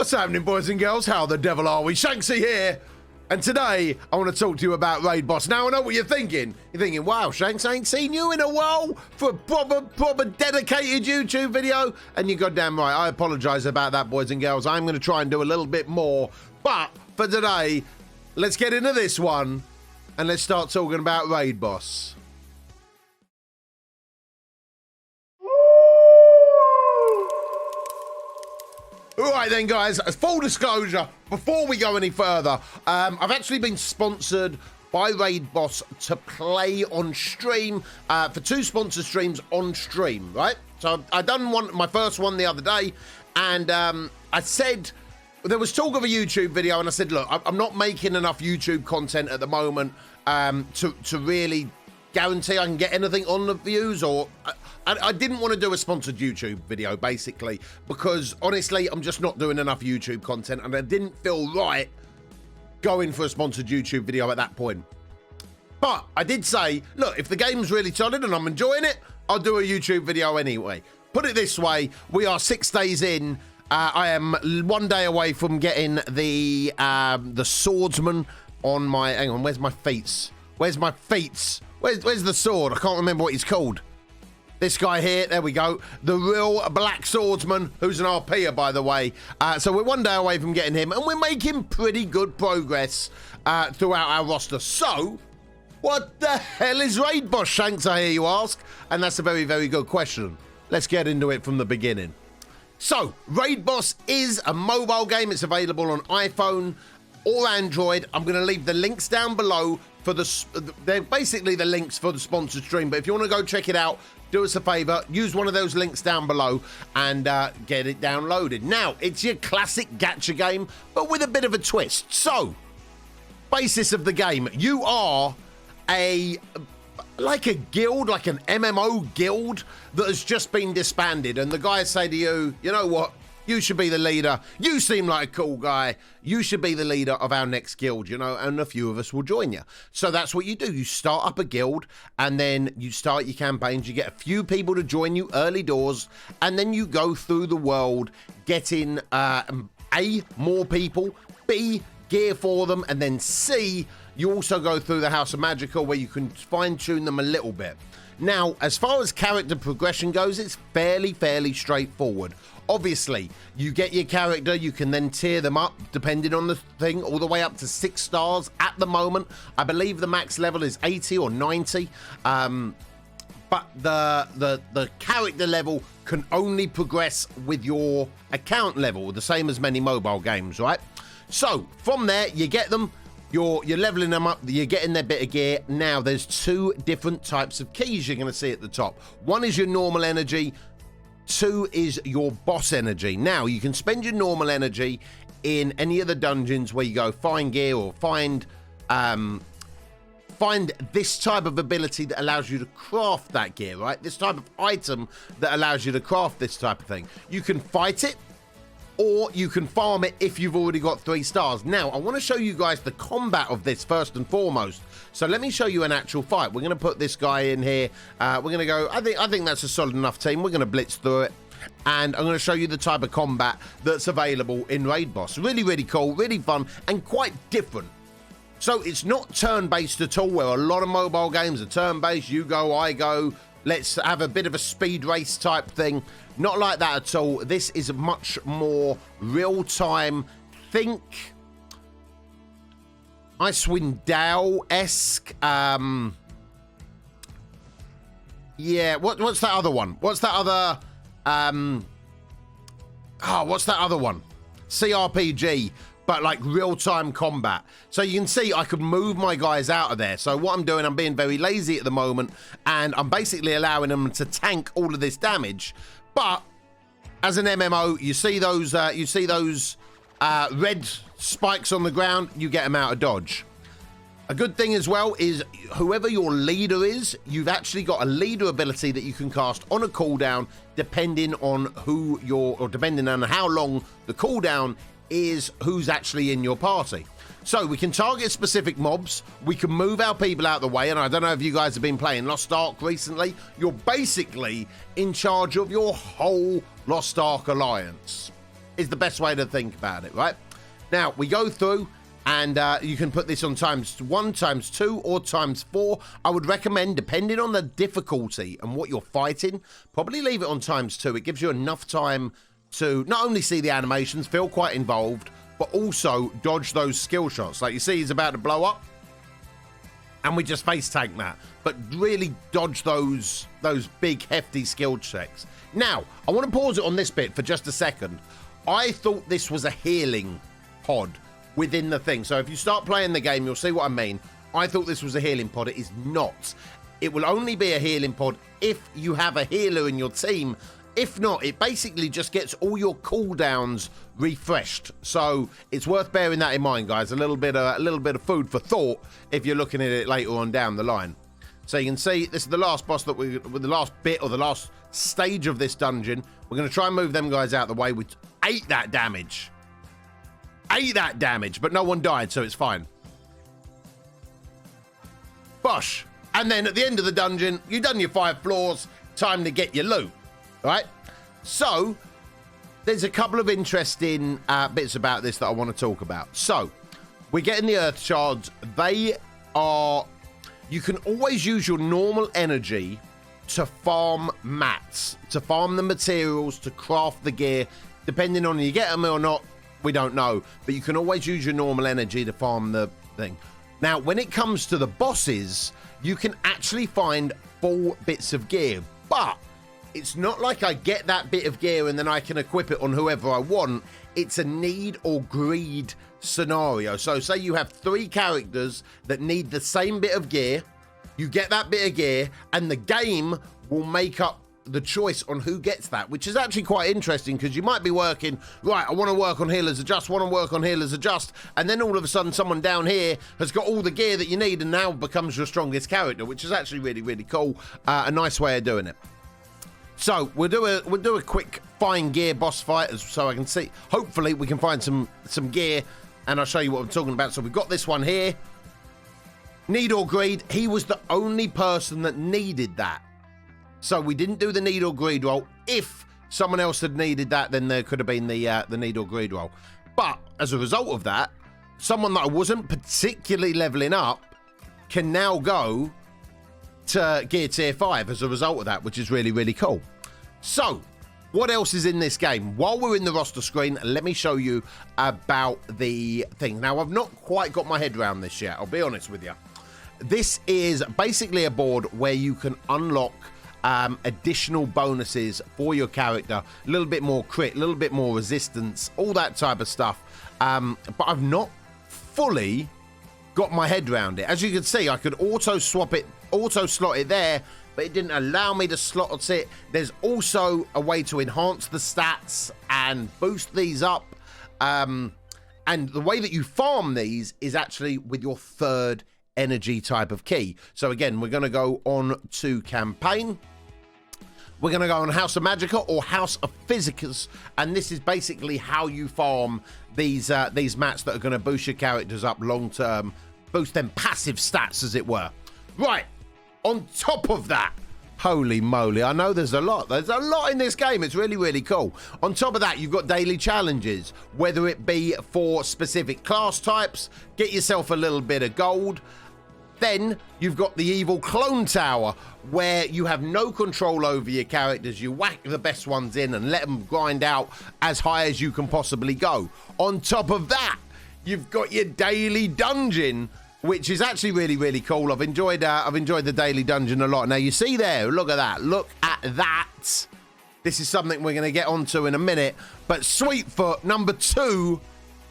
What's happening, boys and girls? How the devil are we? Shanksy here. And today, I want to talk to you about Raid Boss. Now, I know what you're thinking. You're thinking, wow, Shanks, I ain't seen you in a while for a proper dedicated YouTube video. And you're goddamn right. I apologize about that, boys and girls. I'm going to try and do a little bit more. But for today, let's get into this one. And let's start talking about Raid Boss. All right then, guys, full disclosure, before we go any further, I've actually been sponsored by Raid Boss to play on stream for 2 sponsored streams on stream, right? So I done my first one the other day, and I said, there was talk of a YouTube video, and I said, look, I'm not making enough YouTube content at the moment to really guarantee I can get anything on the views, or I didn't want to do a sponsored YouTube video, basically, because honestly, I'm just not doing enough YouTube content, and I didn't feel right going for a sponsored YouTube video at that point. But I did say, look, if the game's really solid and I'm enjoying it, I'll do a YouTube video anyway. Put it this way, we are 6 days in. I am 1 day away from getting the swordsman on my... Hang on, where's my feats? Where's my feats? Where's the sword? I can't remember what he's called. This guy here, there we go. The real black swordsman, who's an RPer, by the way. So we're 1 day away from getting him, and we're making pretty good progress throughout our roster. So, what the hell is Raid Boss, Shanks, I hear you ask? And that's a very, very good question. Let's get into it from the beginning. So, Raid Boss is a mobile game. It's available on iPhone or Android. I'm going to leave the links down below for they're basically the links for the sponsored stream. But if you want to go check it out, do us a favor, use one of those links down below and get it downloaded. Now, it's your classic gacha game, but with a bit of a twist. So, basis of the game, you are like a guild, like an MMO guild that has just been disbanded. And the guys say to you, you know what? You should be the leader. You seem like a cool guy. You should be the leader of our next guild, you know, and a few of us will join you. So that's what you do. You start up a guild, and then you start your campaigns. You get a few people to join you early doors, and then you go through the world getting, A, more people, B, gear for them, and then C, you also go through the House of Magical where you can fine-tune them a little bit. Now, as far as character progression goes, it's fairly straightforward. Obviously, you get your character, you can then tier them up depending on the thing, all the way up to 6 stars at the moment. I believe the max level is 80 or 90. But the character level can only progress with your account level, the same as many mobile games, right? So, from there, you get them. You're leveling them up, you're getting their bit of gear. Now, there's 2 different types of keys you're going to see at the top. One is your normal energy, 2 is your boss energy. Now, you can spend your normal energy in any of the dungeons where you go find gear or find this type of ability that allows you to craft that gear, right? This type of item that allows you to craft this type of thing. You can fight it, or you can farm it if you've already got 3 stars. Now, I want to show you guys the combat of this first and foremost. So let me show you an actual fight. We're going to put this guy in here. We're going to go, I think that's a solid enough team. We're going to blitz through it. And I'm going to show you the type of combat that's available in Raid Boss. Really cool, really fun, and quite different. So it's not turn-based at all, where a lot of mobile games are turn-based. You go, I go. Let's have a bit of a speed race type thing. Not like that at all. This is much more real-time. Think Icewind Dale-esque. Yeah, what's that other one? What's that other... what's that other one? CRPG, but like real-time combat. So you can see I could move my guys out of there. So what I'm doing, I'm being very lazy at the moment, and I'm basically allowing them to tank all of this damage. But as an MMO, you see those red spikes on the ground, you get them out of dodge. A good thing as well is whoever your leader is, you've actually got a leader ability that you can cast on a cooldown depending on depending on how long the cooldown is, who's actually in your party. So we can target specific mobs, we can move our people out of the way, and I don't know if you guys have been playing Lost Ark recently. You're basically in charge of your whole Lost Ark alliance. is the best way to think about it, right? Now, we go through, and you can put this on ×1, ×2, or ×4. I would recommend, depending on the difficulty and what you're fighting, probably leave it on ×2. It gives you enough time to not only see the animations, feel quite involved, but also dodge those skill shots. Like you see, he's about to blow up, and we just face tank that. But really dodge those big, hefty skill checks. Now, I want to pause it on this bit for just a second. I thought this was a healing pod within the thing. So if you start playing the game, you'll see what I mean. I thought this was a healing pod. It is not. It will only be a healing pod if you have a healer in your team. If not, it basically just gets all your cooldowns refreshed. So it's worth bearing that in mind, guys. A little bit of food for thought if you're looking at it later on down the line. So you can see this is the last boss that with the last bit or the last stage of this dungeon. We're going to try and move them guys out of the way. We ate that damage. But no one died, so it's fine. Bosh. And then at the end of the dungeon, you've done your 5 floors. Time to get your loot. Right, so there's a couple of interesting bits about this that I want to talk about. So we're getting the earth shards. You can always use your normal energy to farm mats, to farm the materials, to craft the gear. Depending on if you get them or not, we don't know. But you can always use your normal energy to farm the thing. Now, when it comes to the bosses, you can actually find full bits of gear, but it's not like I get that bit of gear and then I can equip it on whoever I want. It's a need or greed scenario. So say you have 3 characters that need the same bit of gear. You get that bit of gear and the game will make up the choice on who gets that, which is actually quite interesting because you might be working, right, I want to work on Healer's Adjust, and then all of a sudden someone down here has got all the gear that you need and now becomes your strongest character, which is actually really, really cool. A nice way of doing it. So we'll do a quick find gear boss fight so I can see. Hopefully we can find some gear and I'll show you what I'm talking about. So we've got this one here. Need or greed. He was the only person that needed that. So we didn't do the need or greed roll. If someone else had needed that, then there could have been the need or greed roll. But as a result of that, someone that I wasn't particularly leveling up can now go to gear tier 5 as a result of that, which is really, really cool. So what else is in this game? While we're in the roster screen, let me show you about the thing. Now, I've not quite got my head around this yet, I'll be honest with you. This is basically a board where you can unlock additional bonuses for your character, a little bit more crit, a little bit more resistance, all that type of stuff. But I've not fully got my head around it. As you can see, I could auto slot it there, but it didn't allow me to slot it. There's also a way to enhance the stats and boost these up. And the way that you farm these is actually with your 3rd energy type of key. So again, we're going to go on to campaign. We're going to go on House of Magica or House of Physicus, and this is basically how you farm these mats that are going to boost your characters up long term, boost them passive stats, as it were. Right, on top of that, holy moly, I know there's a lot in this game. It's really, really cool. On top of that, you've got daily challenges, whether it be for specific class types, get yourself a little bit of gold. Then you've got the evil clone tower, where you have no control over your characters. You whack the best ones in and let them grind out as high as you can possibly go. On top of that, you've got your daily dungeon, which is actually really, really cool. I've enjoyed the daily dungeon a lot. Now you see there, look at that. Look at that. This is something we're going to get onto in a minute. But Sweetfoot, number 2,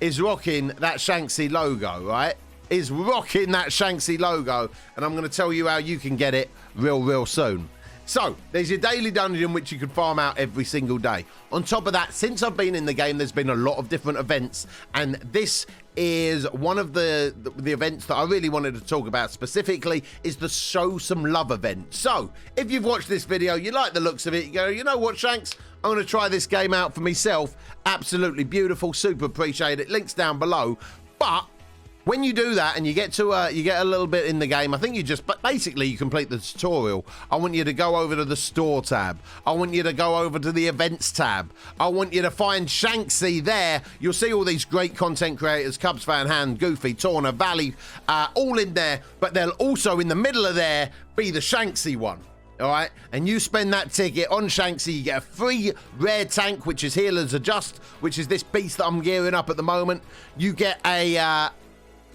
is rocking that Shanksy logo, right? Is rocking that Shanksy logo, and I'm going to tell you how you can get it real soon. So there's your daily dungeon, which you can farm out every single day. On top of that, since I've been in the game, there's been a lot of different events, and this is one of the events that I really wanted to talk about specifically, is the Show Some Love event. So if you've watched this video, you like the looks of it, you go, you know what, Shanks, I'm going to try this game out for myself. Absolutely beautiful, super appreciate it. Links down below. But when you do that and you get to you get a little bit in the game, I think but basically you complete the tutorial. I want you to go over to the store tab. I want you to go over to the events tab. I want you to find Shanksy there. You'll see all these great content creators, Cubs Fan Hand, Goofy, Torna, Valley, all in there, but they'll also in the middle of there be the Shanksy one. All right, and you spend that ticket on Shanksy, you get a free rare tank, which is Healers Adjust, which is this beast that I'm gearing up at the moment. You get a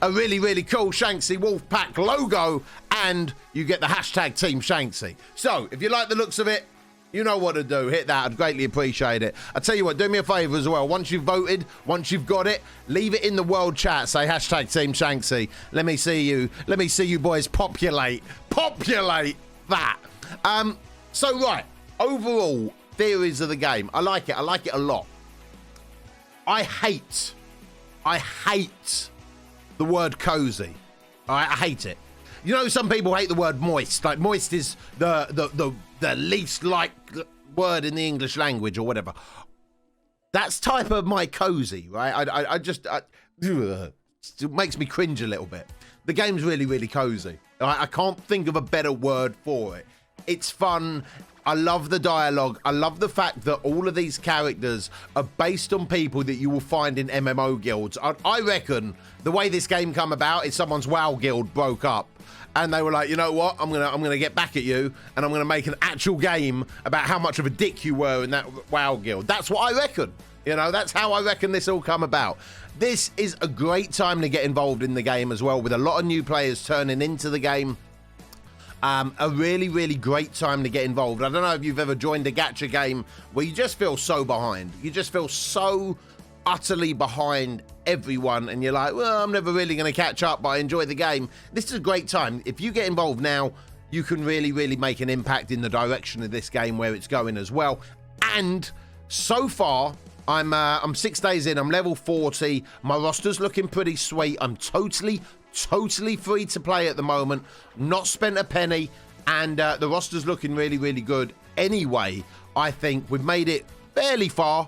really, really cool Shanksy Wolfpack logo, and you get the hashtag Team Shanksy. So, if you like the looks of it, you know what to do. Hit that. I'd greatly appreciate it. I tell you what, do me a favor as well. Once you've voted, once you've got it, leave it in the world chat. Say hashtag Team Shanksy. Let me see you. Let me see you boys populate that. So right, overall theories of the game. I like it. I like it a lot. I hate the word cozy. I hate it. You know, some people hate the word moist. Like moist is the least liked word in the English language or whatever. That's type of my cozy, right? It makes me cringe a little bit. The game's really, really cozy. I can't think of a better word for it. It's fun. I love the dialogue. I love the fact that all of these characters are based on people that you will find in MMO guilds. I reckon the way this game come about is someone's WoW guild broke up and they were like, you know what? I'm gonna get back at you and I'm gonna make an actual game about how much of a dick you were in that WoW guild. That's what I reckon. You know, that's how I reckon this all come about. This is a great time to get involved in the game as well, with a lot of new players turning into the game. A really, really great time to get involved. I don't know if you've ever joined a gacha game where you just feel so behind. You just feel so utterly behind everyone and you're like, well, I'm never really going to catch up, but I enjoy the game. This is a great time. If you get involved now, you can really, really make an impact in the direction of this game where it's going as well. And so far, I'm 6 days in. I'm level 40. My roster's looking pretty sweet. I'm totally free to play at the moment. Not spent a penny, and the roster's looking really, really good. Anyway, I think we've made it fairly far,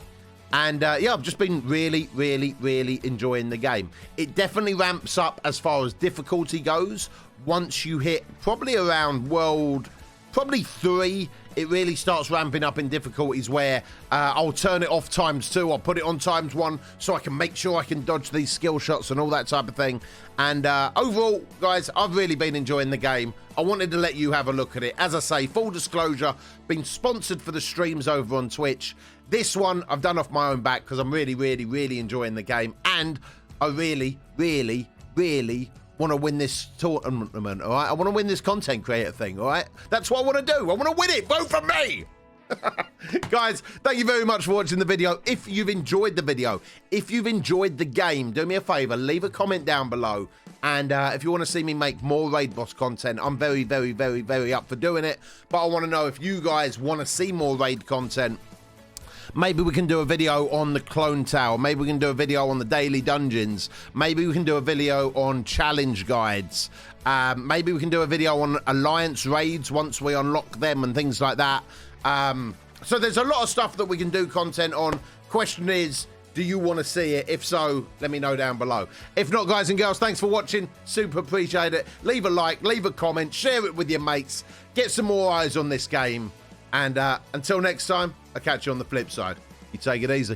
and yeah, I've just been really, really, really enjoying the game. It definitely ramps up as far as difficulty goes. Once you hit probably around world 3, it really starts ramping up in difficulties where I'll turn it off ×2. I'll put it on ×1 so I can make sure I can dodge these skill shots and all that type of thing. And overall, guys, I've really been enjoying the game. I wanted to let you have a look at it. As I say, full disclosure, been sponsored for the streams over on Twitch. This one I've done off my own back because I'm really, really, really enjoying the game. And I really, really, really want to win this tournament, all right? I want to win this content creator thing, all right? That's what I want to do. I want to win it. Vote for me. Guys, thank you very much for watching the video. If you've enjoyed the video, if you've enjoyed the game, do me a favor, leave a comment down below. And if you want to see me make more Raid Boss content, I'm very, very, very, very up for doing it. But I want to know if you guys want to see more Raid content. Maybe we can do a video on the Clone Tower. Maybe we can do a video on the daily dungeons. Maybe we can do a video on challenge guides. Maybe we can do a video on alliance raids once we unlock them and things like that. So there's a lot of stuff that we can do content on. Question is, do you want to see it? If so, let me know down below. If not, guys and girls, thanks for watching. Super appreciate it. Leave a like, leave a comment, share it with your mates. Get some more eyes on this game. And until next time, I'll catch you on the flip side. You take it easy.